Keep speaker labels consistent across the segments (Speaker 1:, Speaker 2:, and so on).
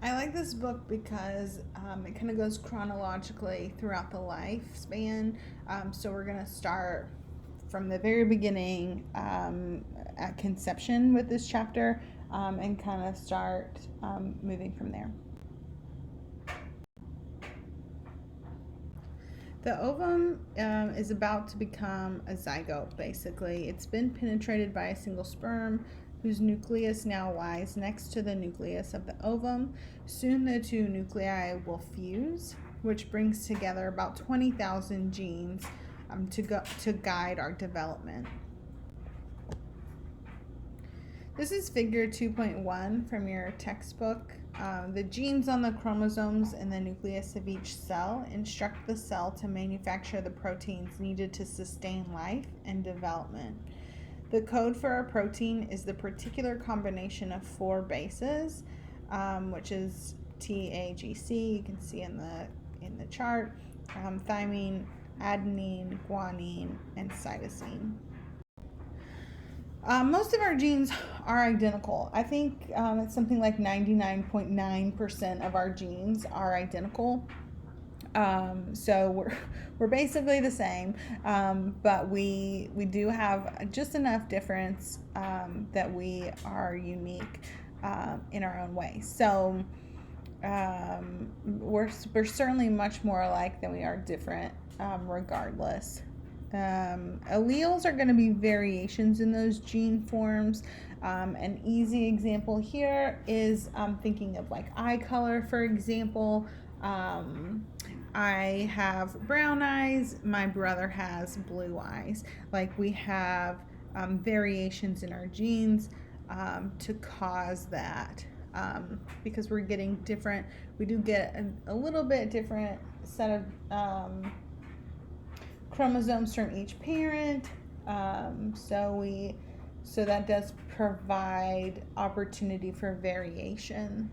Speaker 1: I like this book because it kind of goes chronologically throughout the lifespan. So we're going to start from the very beginning at conception with this chapter and kind of start moving from there. The ovum is about to become a zygote, basically. It's been penetrated by a single sperm whose nucleus now lies next to the nucleus of the ovum. Soon the two nuclei will fuse, which brings together about 20,000 genes to guide our development. This is figure 2.1 from your textbook. The genes on the chromosomes in the nucleus of each cell instruct the cell to manufacture the proteins needed to sustain life and development. The code for a protein is the particular combination of 4 bases, which is TAGC. You can see in the chart: thymine, adenine, guanine, and cytosine. Most of our genes are identical. I think it's something like 99.9% of our genes are identical. So we're basically the same, but we do have just enough difference that we are unique in our own way. So we're certainly much more alike than we are different, regardless. Alleles are going to be variations in those gene forms. An easy example here is thinking of like eye color, for example. I have brown eyes, my brother has blue eyes. Like we have variations in our genes to cause that. Because we're getting different, we do get a little bit different set of chromosomes from each parent, so that does provide opportunity for variation.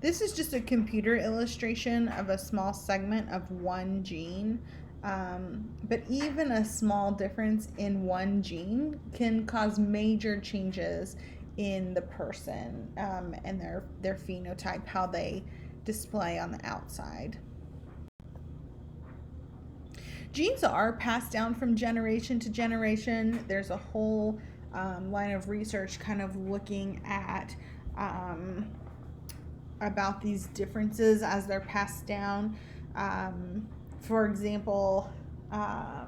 Speaker 1: This is just a computer illustration of a small segment of one gene, but even a small difference in one gene can cause major changes in the person and their phenotype, how they display on the outside. Genes are passed down from generation to generation. There's a whole line of research kind of looking at about these differences as they're passed down. For example, I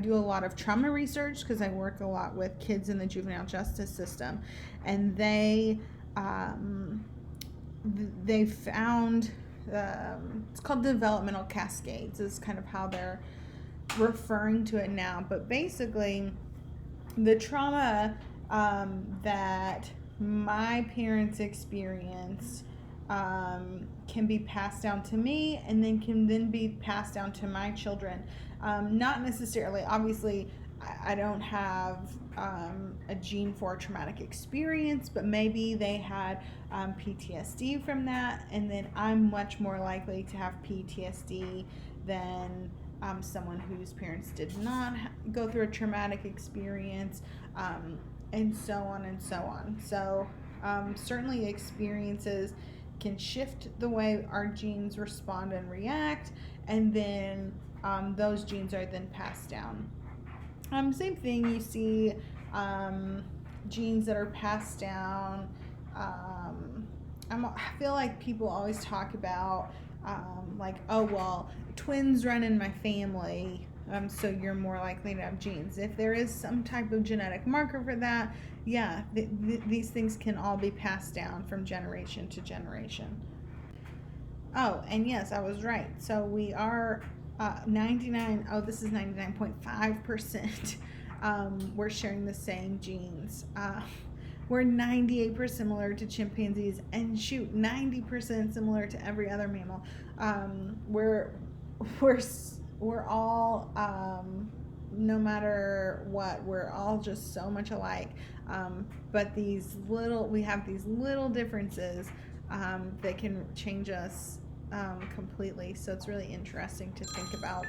Speaker 1: do a lot of trauma research because I work a lot with kids in the juvenile justice system, and they found it's called developmental cascades is kind of how they're referring to it now. But basically, the trauma that my parents experienced can be passed down to me, and then can then be passed down to my children. Not necessarily, obviously, I don't have a gene for a traumatic experience, but maybe they had PTSD from that, and then I'm much more likely to have PTSD than someone whose parents did not go through a traumatic experience, and so on and so on. So certainly experiences can shift the way our genes respond and react, and then those genes are then passed down. Same thing, you see genes that are passed down. I feel like people always talk about like, oh, well, twins run in my family, so you're more likely to have genes. If there is some type of genetic marker for that, yeah, these things can all be passed down from generation to generation. Oh, and yes, I was right. So we are 99.5%. We're sharing the same genes. We're 98% similar to chimpanzees, and shoot, 90% similar to every other mammal. We're all, no matter what, we're all just so much alike. But we have these little differences that can change us completely. So it's really interesting to think about.